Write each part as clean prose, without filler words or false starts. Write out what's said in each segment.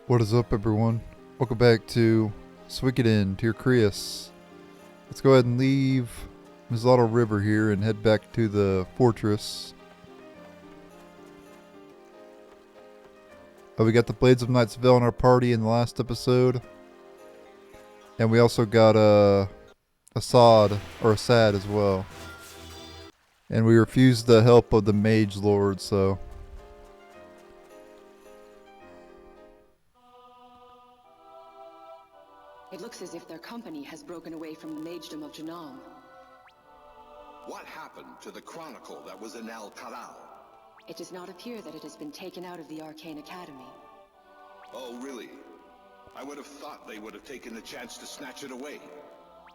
What is up, everyone? Welcome back to Suikoden Tierkreis. Let's go ahead and leave Misato River here and head back to the fortress. We got the Blades of Night's Veil in our party in the last episode. And we also got Asad as well. And we refused the help of the Mage Lord, so... It looks as if their company has broken away from the magedom of Janam. What happened to the chronicle that was in El Kalal? It does not appear that it has been taken out of the Arcane Academy. Oh, really? I would have thought they would have taken the chance to snatch it away.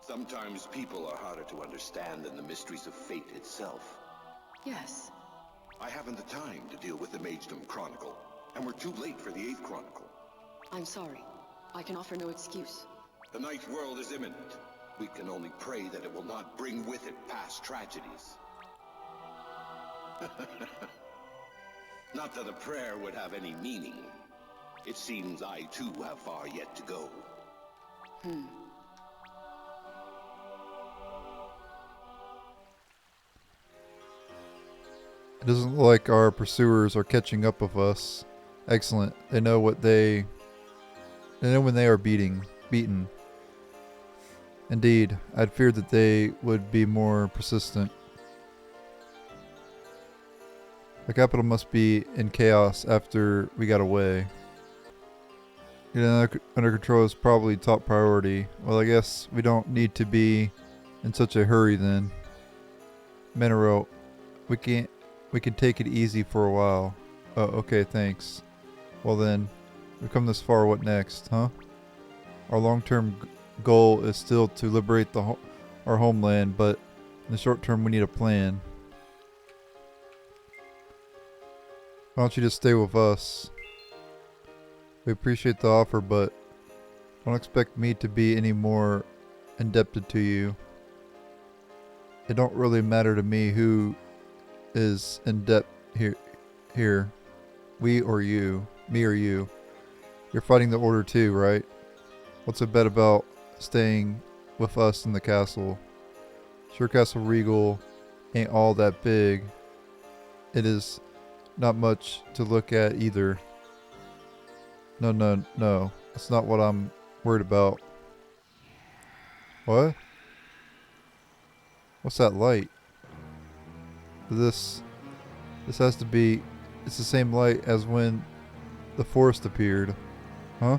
Sometimes people are harder to understand than the mysteries of fate itself. Yes. I haven't the time to deal with the Magedom Chronicle, and we're too late for the 8th Chronicle. I'm sorry. I can offer no excuse. The Night World is imminent. We can only pray that it will not bring with it past tragedies. Not that a prayer would have any meaning. It seems I too have far yet to go. It doesn't look like our pursuers are catching up with us. Excellent. They know when they are beaten. Indeed, I'd feared that they would be more persistent. The capital must be in chaos after we got away. Getting under control is probably top priority. Well, I guess we don't need to be in such a hurry then. Minero, we can take it easy for a while. Oh, okay, thanks. Well then, we've come this far, what next, huh? Our long-term goal is still to liberate our homeland, but in the short term we need a plan. Why don't you just stay with us? We appreciate the offer, but don't expect me to be any more indebted to you. It don't really matter to me who is in debt here. We or you. Me or you. You're fighting the Order too, right? What's a bet about staying with us in the castle? Sure, Castle Regal ain't all that big. It is not much to look at either. No. That's not what I'm worried about. What? What's that light? This has to be... It's the same light as when the forest appeared. Huh?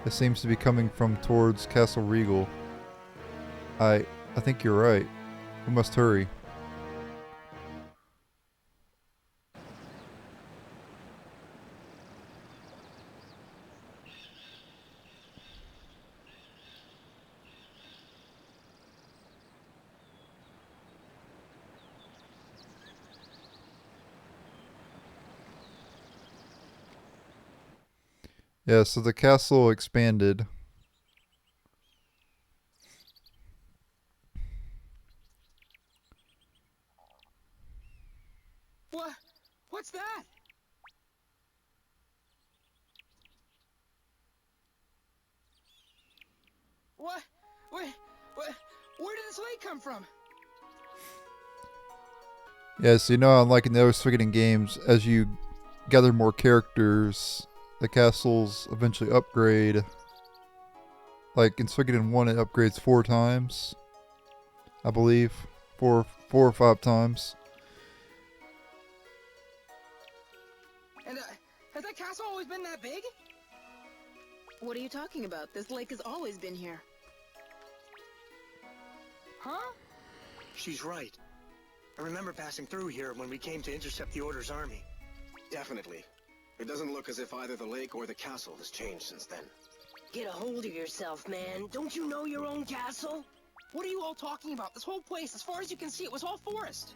It seems to be coming from towards Castle Regal. I think you're right. We must hurry. Yeah, so the castle expanded. What's that? What? Where did this light come from? Yeah, so unlike in the other Suikoden games, as you gather more characters, the castles eventually upgrade. Like in Suikoden 1, it upgrades 4 times, I believe. 4 or 5 times. And has that castle always been that big? What are you talking about? This lake has always been here. Huh? She's right. I remember passing through here when we came to intercept the Order's army. Definitely. It doesn't look as if either the lake or the castle has changed since then. Get a hold of yourself, man. Don't you know your own castle? What are you all talking about? This whole place, as far as you can see, it was all forest.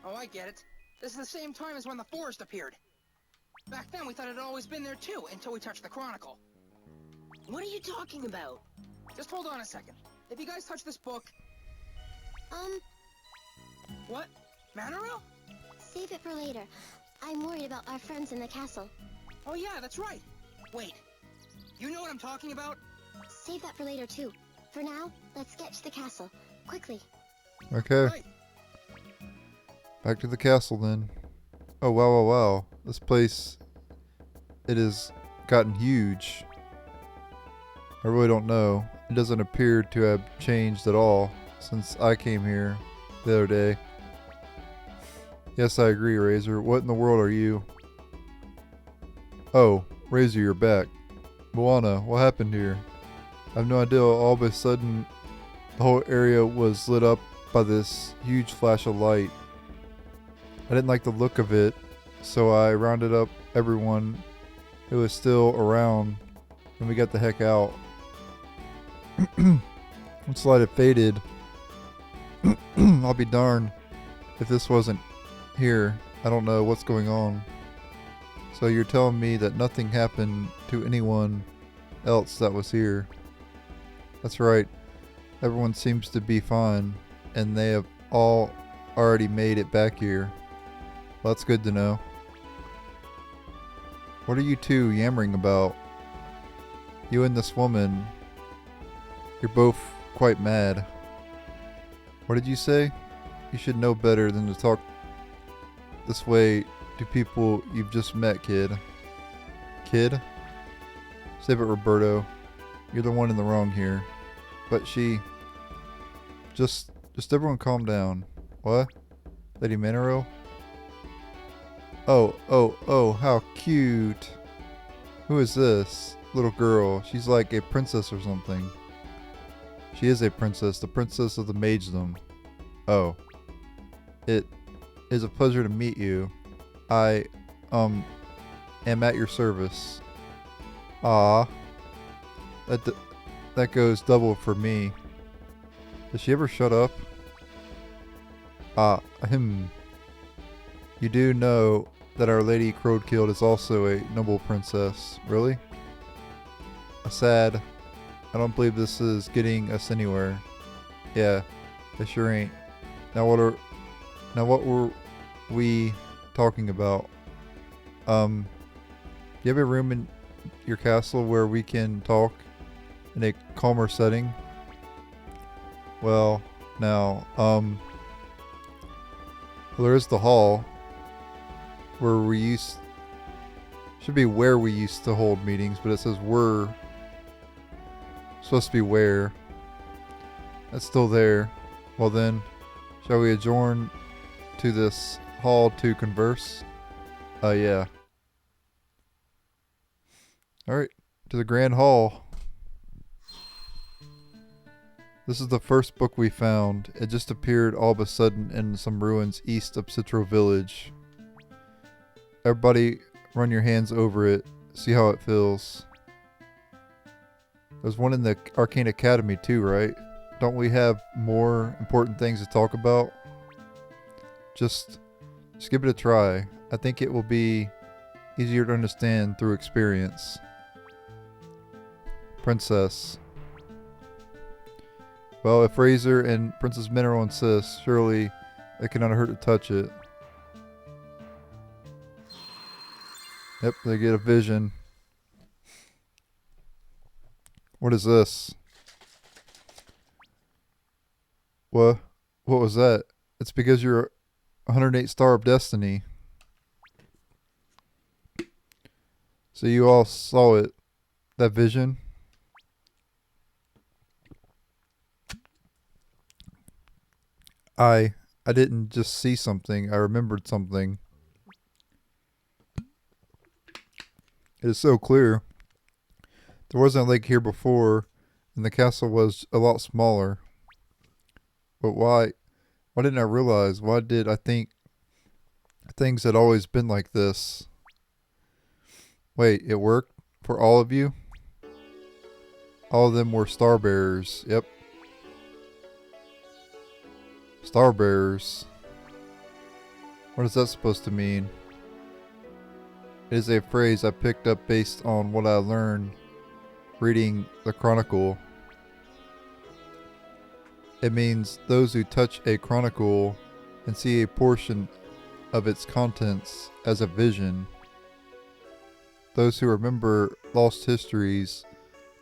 Oh, I get it. This is the same time as when the forest appeared. Back then, we thought it had always been there too, until we touched the Chronicle. What are you talking about? Just hold on a second. If you guys touch this book... What? Manero? Save it for later. I'm worried about our friends in the castle. Oh yeah, that's right. Wait. You know what I'm talking about? Save that for later, too. For now, let's get to the castle. Quickly. Okay. Right. Back to the castle then. Oh, wow, wow, wow. This place, it has gotten huge. I really don't know. It doesn't appear to have changed at all since I came here the other day. Yes, I agree, Razor. What in the world are you? Oh, Razor, you're back. Moana, what happened here? I have no idea. All of a sudden, the whole area was lit up by this huge flash of light. I didn't like the look of it, so I rounded up everyone who was still around and we got the heck out. Once the light had faded, I'll be darned if this wasn't here. I don't know what's going on. So you're telling me that nothing happened to anyone else that was here? That's right. Everyone seems to be fine, and they have all already made it back here. Well, that's good to know. What are you two yammering about? You and this woman, you're both quite mad. What did you say? You should know better than to talk this way to people you've just met, kid. Kid? Save it, Roberto. You're the one in the wrong here. But she... Just everyone calm down. What? Lady Manero? Oh, how cute. Who is this little girl? She's like a princess or something. She is a princess, the princess of the magedom. Oh. It is a pleasure to meet you. I, am at your service. Ah, that goes double for me. Does she ever shut up? You do know that Our Lady Crowdkill is also a noble princess, really? Asad, I don't believe this is getting us anywhere. Yeah, it sure ain't. Now what were we talking about? Do you have a room in your castle where we can talk in a calmer setting? Well, now, there is the hall where we should be where we used to hold meetings, but it says we're supposed to be where. That's still there. Well then, shall we adjourn to this hall to converse? Yeah. Alright, to the Grand Hall. This is the first book we found. It just appeared all of a sudden in some ruins east of Citro Village. Everybody run your hands over it. See how it feels. There's one in the Arcane Academy too, right? Don't we have more important things to talk about? Just give it a try. I think it will be easier to understand through experience. Princess. Well, if Razor and Princess Mineral insist, surely it cannot hurt to touch it. Yep, they get a vision. What is this? What was that? It's because you're 108 Star of Destiny. So you all saw it. That vision? I didn't just see something. I remembered something. It is so clear. There wasn't a lake here before, and the castle was a lot smaller. But why didn't I realize? Why did I think things had always been like this? Wait, it worked for all of you? All of them were star bearers. Yep. Star bearers. What is that supposed to mean? It is a phrase I picked up based on what I learned reading the Chronicle. It means those who touch a chronicle and see a portion of its contents as a vision. those who remember lost histories,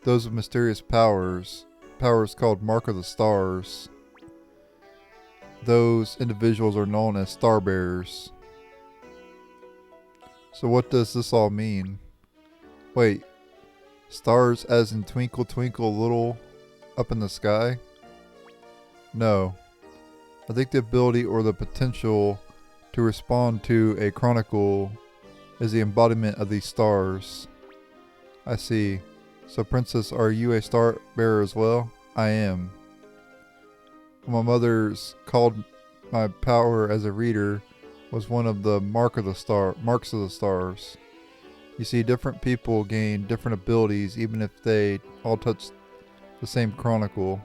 those with mysterious powers called Mark of the Stars. Those individuals are known as Star Bearers. So what does this all mean? Wait, stars as in twinkle twinkle little up in the sky? No. I think the ability or the potential to respond to a chronicle is the embodiment of these stars. I see. So Princess, are you a star bearer as well? I am. My mother's called my power as a reader was one of the marks of the stars. You see, different people gain different abilities even if they all touch the same chronicle.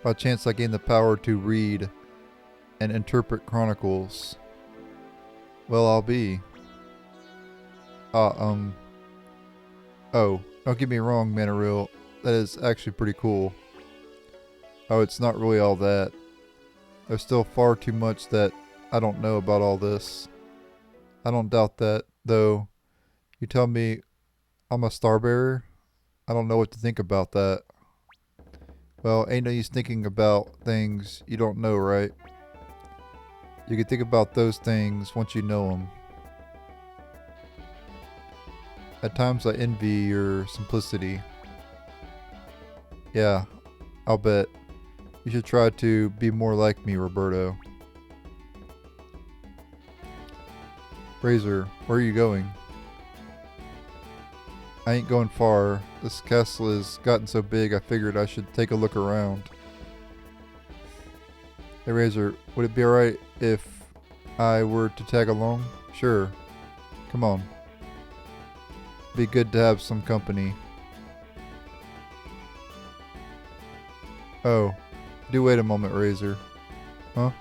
By chance I gained the power to read and interpret chronicles. Well, I'll be. Oh, don't get me wrong, Manaril. That is actually pretty cool. Oh, it's not really all that. There's still far too much that I don't know about all this. I don't doubt that, though. You tell me I'm a star bearer? I don't know what to think about that. Well, ain't no use thinking about things you don't know, right? You can think about those things once you know them. At times I envy your simplicity. Yeah, I'll bet. You should try to be more like me, Roberto. Razor, where are you going? I ain't going far. This castle has gotten so big I figured I should take a look around. Hey Razor, would it be alright if I were to tag along? Sure. Come on. Be good to have some company. Oh, do wait a moment, Razor. Huh?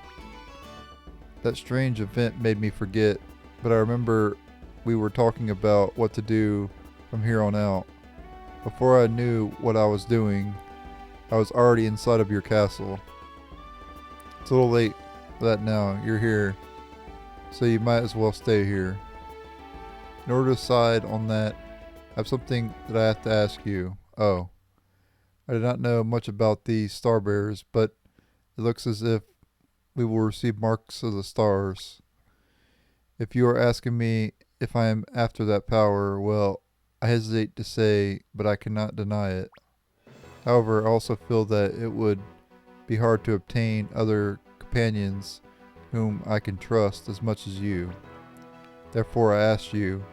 That strange event made me forget, but I remember we were talking about what to do from here on out. Before I knew what I was doing, I was already inside of your castle. It's a little late for that now. You're here, so you might as well stay here. In order to decide on that, I have something that I have to ask you. Oh. I do not know much about these star bearers, but it looks as if we will receive marks of the stars. If you are asking me if I am after that power, well, I hesitate to say, but I cannot deny it. However, I also feel that it would be hard to obtain other companions whom I can trust as much as you. Therefore I ask you,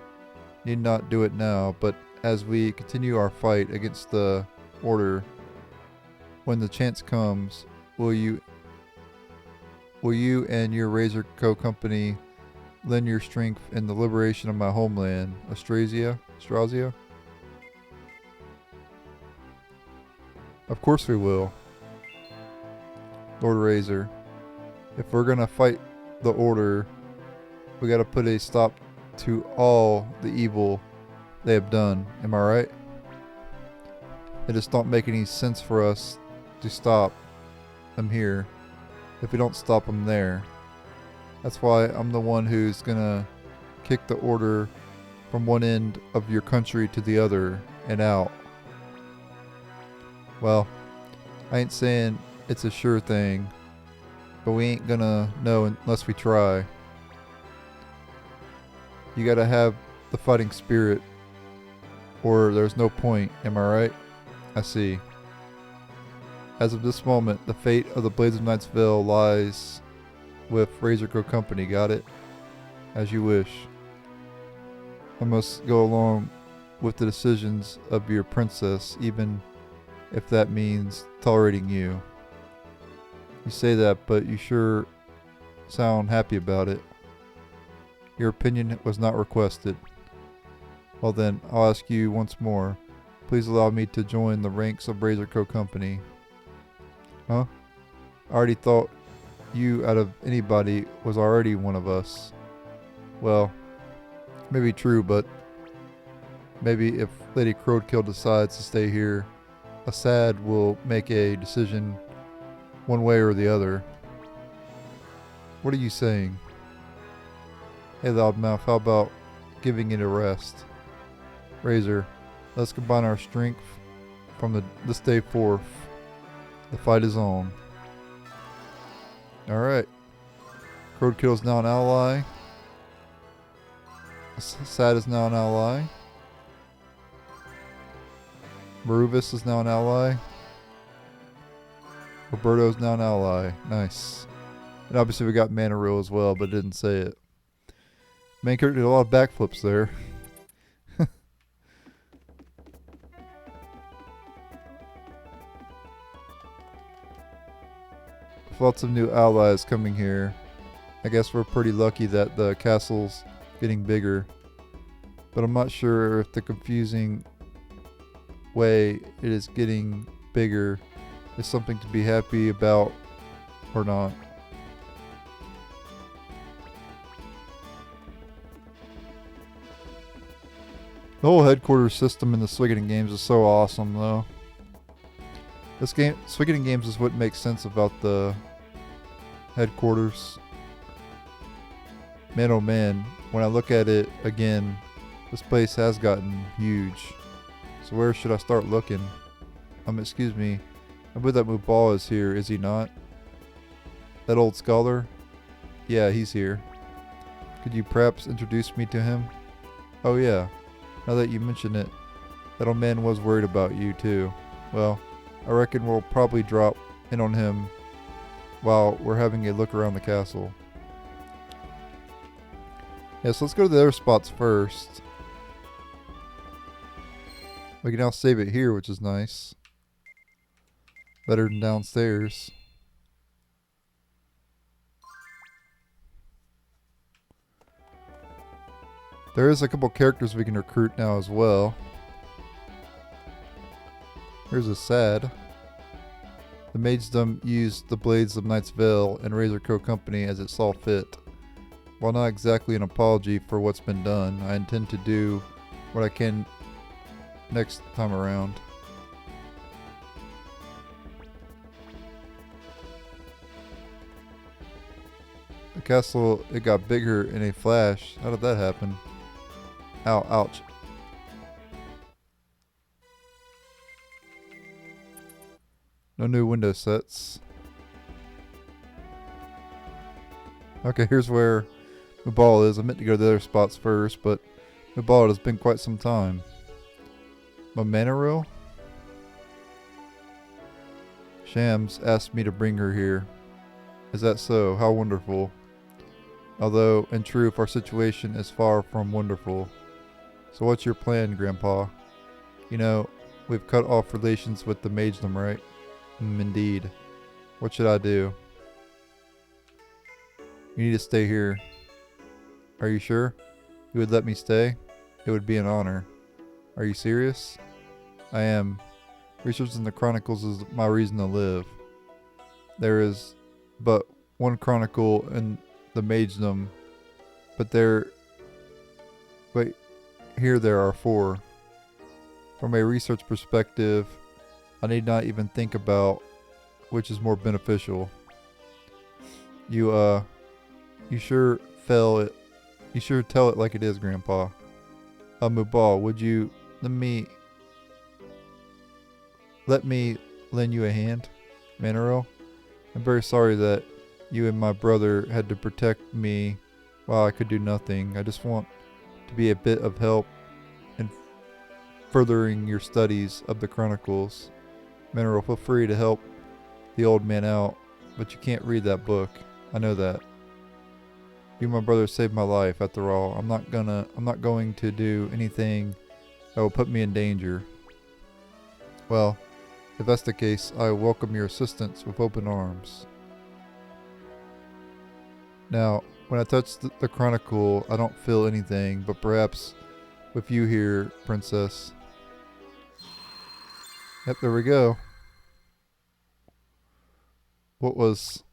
need not do it now, but as we continue our fight against the Order, when the chance comes, will you and your Razor Co. company lend your strength in the liberation of my homeland, Austrasia? Of course we will. Lord Razor, if we're gonna fight the Order, we gotta put a stop to all the evil they have done. Am I right? It just don't make any sense for us to stop them here if we don't stop them there. That's why I'm the one who's gonna kick the Order from one end of your country to the other and out. Well, I ain't saying it's a sure thing, but we ain't gonna know unless we try. You gotta have the fighting spirit, or there's no point, am I right? I see. As of this moment, the fate of the Blades of Night's Veil lies with Razor Co. Company, got it? As you wish. I must go along with the decisions of your princess, even if that means tolerating you. You say that, but you sure sound happy about it. Your opinion was not requested. Well then, I'll ask you once more. Please allow me to join the ranks of Razor Co. Company. Huh? I already thought you, out of anybody, was already one of us. Well, maybe true, but maybe if Lady Crowdkill decides to stay here, Asad will make a decision one way or the other. What are you saying? Hey loudmouth, how about giving it a rest. Razor, let's combine our strength from this day forth. The fight is on. Alright. Roadkill is now an ally. Asad is now an ally. Maruvis is now an ally. Roberto is now an ally. Nice. And obviously we got Manaril as well, but didn't say it. Main character did a lot of backflips there. Lots of new allies coming here. I guess we're pretty lucky that the castle's getting bigger. But I'm not sure if the confusing way it is getting bigger is something to be happy about or not. The whole headquarters system in the Suikoden games is so awesome though. This game, Suikoden games, is what makes sense about the headquarters. Man oh man, when I look at it again, this place has gotten huge. So where should I start looking? Excuse me. I believe that Mubal is here, is he not? That old scholar? Yeah, he's here. Could you perhaps introduce me to him? Oh yeah, now that you mention it, that old man was worried about you too. Well, I reckon we'll probably drop in on him while we're having a look around the castle. Yeah, so let's go to the other spots first. We can now save it here, which is nice. Better than downstairs. There is a couple characters we can recruit now as well. Here's Asad. The Magedom used the blades of Knight's Veil and Razor Co. Company as it saw fit. While not exactly an apology for what's been done, I intend to do what I can next time around. The castle, it got bigger in a flash. How did that happen? Ow, ouch. No new window sets. Okay, here's where Mubal is. I meant to go to the other spots first, but Mubal has been quite some time. My Manaril? Shams asked me to bring her here. Is that so? How wonderful. Although, in truth, our situation is far from wonderful. So what's your plan, Grandpa? You know, we've cut off relations with the Magedom, right? Indeed. What should I do? You need to stay here. Are you sure? You would let me stay? It would be an honor. Are you serious? I am. Research in the Chronicles is my reason to live. There is but one Chronicle in the Magedom, but there are 4. From a research perspective, I need not even think about which is more beneficial. You sure tell it like it is, Grandpa. Mubal, would you let me lend you a hand, Manaril? I'm very sorry that you and my brother had to protect me while I could do nothing. I just want to be a bit of help in furthering your studies of the Chronicles. Manaril, feel free to help the old man out, but you can't read that book. I know that. You and my brother saved my life, after all. I'm not going to do anything that will put me in danger. Well, if that's the case, I welcome your assistance with open arms. Now, when I touch the Chronicle, I don't feel anything, but perhaps with you here, Princess. Yep, there we go. What was...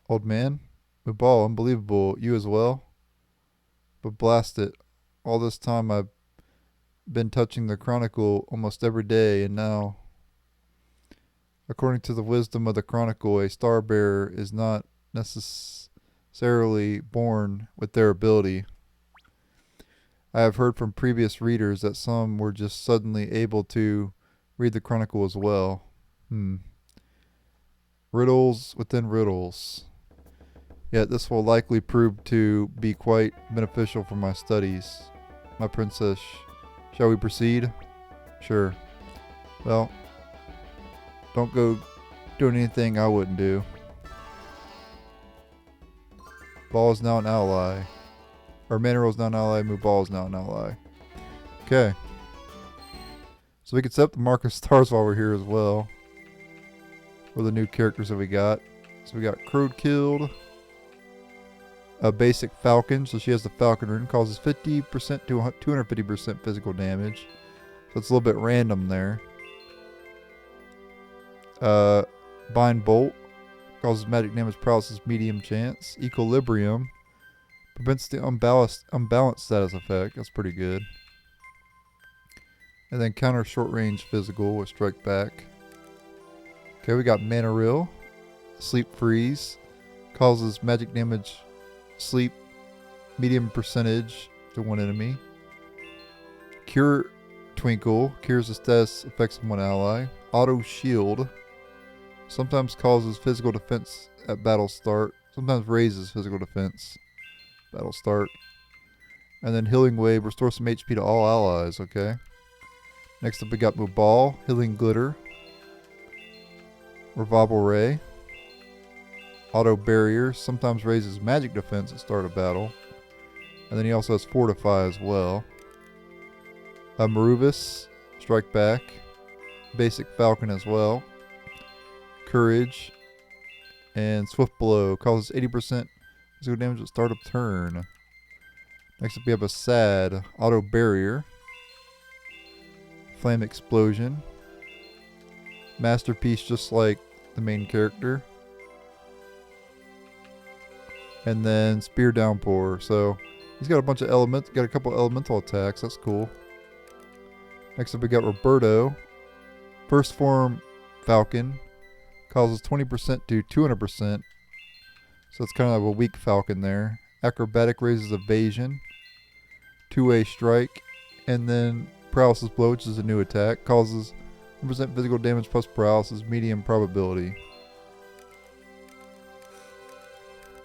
Old man? Mubal, unbelievable. You as well? But blast it. All this time I've been touching the Chronicle almost every day, and now... According to the wisdom of the Chronicle, a star bearer is not necessarily born with their ability. I have heard from previous readers that some were just suddenly able to read the Chronicle as well. Riddles within riddles. Yet this will likely prove to be quite beneficial for my studies. My princess, shall we proceed? Sure. Well, don't go doing anything I wouldn't do. Ball is now an ally. Or Mineral is now an ally, Mubal is now an ally. Okay. So we can set up the mark of stars while we're here as well. For the new characters that we got. So we got Crowed Killed. A basic Falcon, so she has the Falcon rune, causes 50% to 250% physical damage. So it's a little bit random there. Bind Bolt, causes magic damage paralysis medium chance. Equilibrium, prevents the unbalanced status effect, that's pretty good. And then counter short range physical with Strike Back. Okay, we got Manaril, Sleep Freeze, causes magic damage sleep medium percentage to one enemy. Cure Twinkle, cures the status effects of one ally. Auto Shield, sometimes causes physical defense at battle start, sometimes raises physical defense battle start. And then Healing Wave, restores some HP to all allies, okay. Next up we got Mubal, Healing Glitter. Revival Ray. Auto Barrier, sometimes raises magic defense at start of battle. And then he also has Fortify as well. Maruvis, Strike Back. Basic Falcon as well. Courage. And Swift Blow, causes 80% physical damage at start of turn. Next up we have Asad, Auto Barrier. Flame Explosion. Masterpiece, just like the main character. And then Spear Downpour. So he's got a bunch of elements, got a couple elemental attacks, that's cool. Next up we got Roberto. First form Falcon. Causes 20% to 200%. So it's kind of a weak Falcon there. Acrobatic raises evasion. Two-way strike. And then Paralysis Blow, which is a new attack. Causes 1% physical damage plus paralysis, medium probability.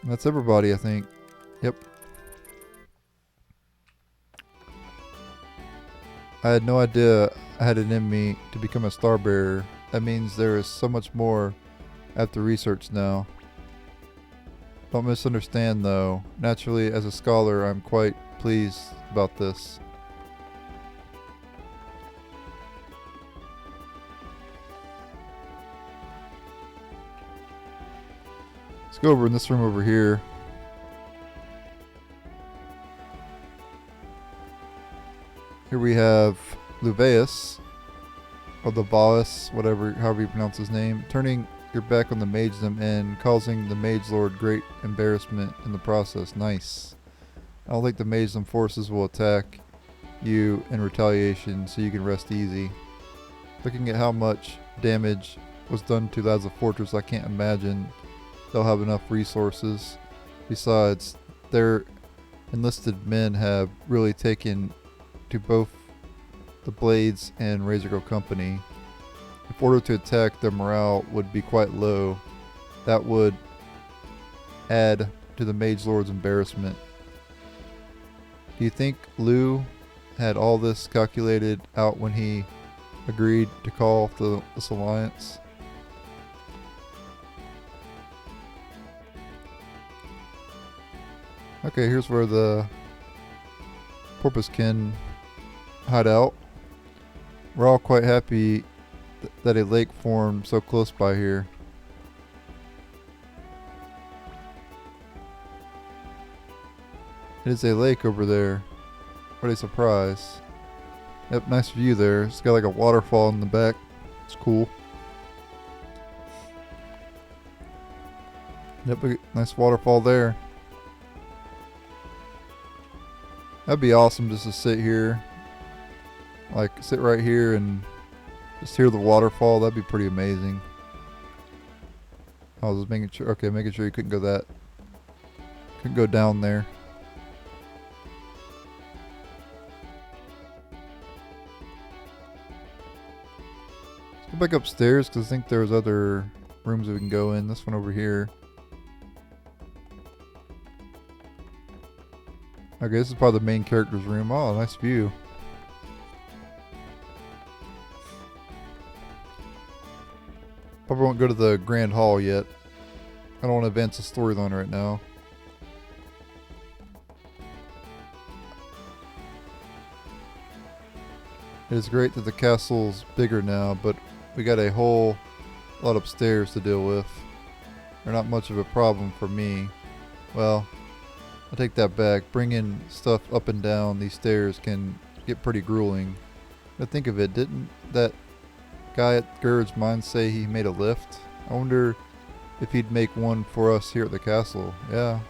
And that's everybody, I think. Yep. I had no idea I had it in me to become a Star Bearer. That means there is so much more I have to research now. Don't misunderstand though. Naturally, as a scholar, I'm quite pleased about this. Let's go over in this room over here. Here we have Luveus, or the Valis, however you pronounce his name, turning your back on the magedom and causing the Mage Lord great embarrassment in the process. Nice. I don't think the magedom forces will attack you in retaliation, so you can rest easy. Looking at how much damage was done to Lads of Fortress, I can't imagine they'll have enough resources. Besides, their enlisted men have really taken to both the Blades and Razor Girl Company. In order to attack, their morale would be quite low. That would add to the Mage Lord's embarrassment. Do you think Liu had all this calculated out when he agreed to call this alliance? Okay, here's where the Porpoisekin hide out. We're all quite happy that a lake formed so close by here. It is a lake over there. What a surprise. Yep, nice view there. It's got like a waterfall in the back. It's cool. Yep, nice waterfall there. That'd be awesome just to sit here. Like, sit right here and just hear the waterfall. That'd be pretty amazing. I was just making sure, okay, making sure you couldn't go down there. Go back upstairs because I think there's other rooms we can go in. This one over here. Okay, this is probably the main character's room. Oh, nice view. Probably won't go to the Grand Hall yet. I don't want to advance the storyline right now. It is great that the castle's bigger now, but we got a whole lot upstairs to deal with. They're not much of a problem for me. Well, I take that back. Bringing stuff up and down these stairs can get pretty grueling. But think of it, didn't that guy at Gerd's mine say he made a lift? I wonder if he'd make one for us here at the castle. Yeah,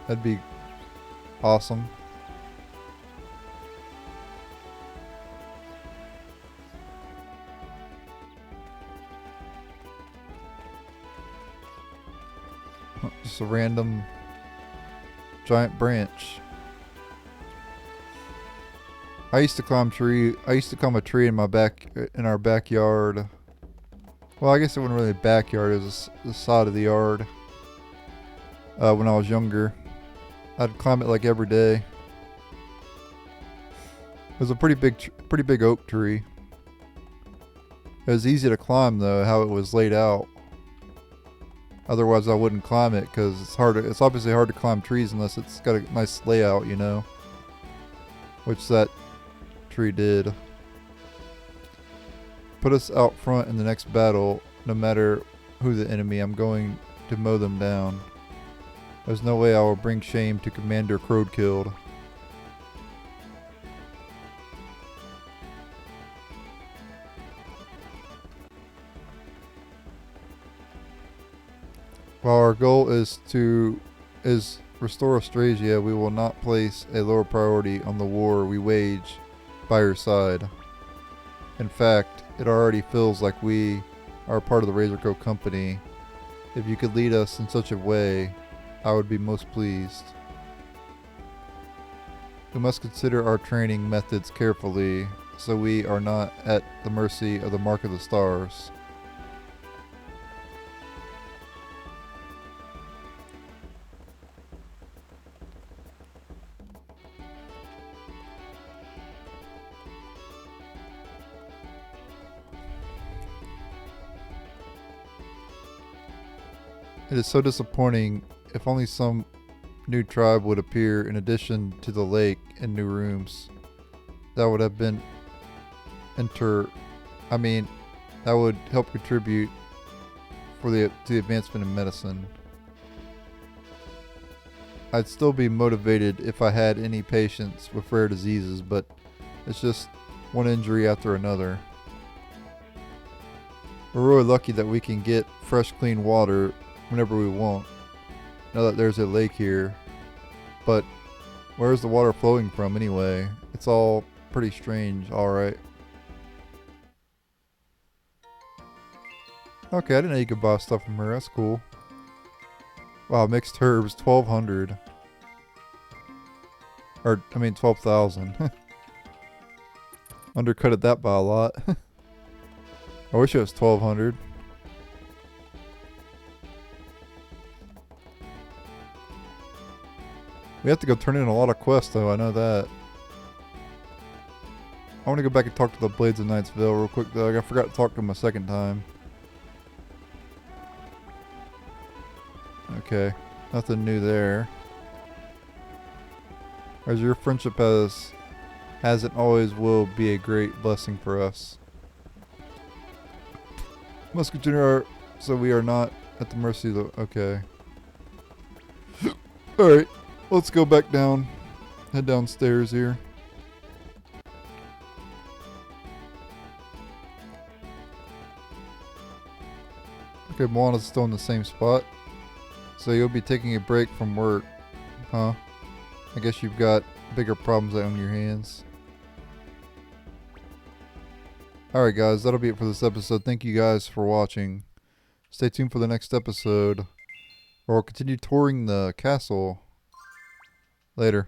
that'd be awesome. Just a random giant branch. I used to climb a tree in our backyard. Well, I guess it wasn't really a backyard, it was the side of the yard. When I was younger. I'd climb it like every day. It was a pretty big oak tree. It was easy to climb though, how it was laid out. Otherwise I wouldn't climb it because it's obviously hard to climb trees unless it's got a nice layout, you know. Which that tree did. Put us out front in the next battle. No matter who the enemy, I'm going to mow them down. There's no way I will bring shame to Commander Crowdkilled. While our goal is restore Austrasia, we will not place a lower priority on the war we wage by your side. In fact, it already feels like we are part of the Razor Co. Company. If you could lead us in such a way, I would be most pleased. We must consider our training methods carefully, so we are not at the mercy of the Mark of the Stars. It is so disappointing. If only some new tribe would appear in addition to the lake and new rooms. That would have been that would help contribute to the advancement in medicine. I'd still be motivated if I had any patience with rare diseases, but it's just one injury after another. We're really lucky that we can get fresh, clean water whenever we want. Now that there's a lake here. But where's the water flowing from anyway? It's all pretty strange, alright. Okay, I didn't know you could buy stuff from her. That's cool. Wow, mixed herbs, 1,200. 12,000. Undercutted that by a lot. I wish it was 1,200. We have to go turn in a lot of quests though, I know that. I want to go back and talk to the Blades of Knightsville real quick though. I forgot to talk to them a second time. Okay, nothing new there. As your friendship has and always will be a great blessing for us. Must continue so we are not at the mercy of the... Okay. Alright. Let's go back down. Head downstairs here. Okay, Moana's still in the same spot. So you'll be taking a break from work. Huh? I guess you've got bigger problems on your hands. Alright guys, that'll be it for this episode. Thank you guys for watching. Stay tuned for the next episode. Or we'll continue touring the castle. Later.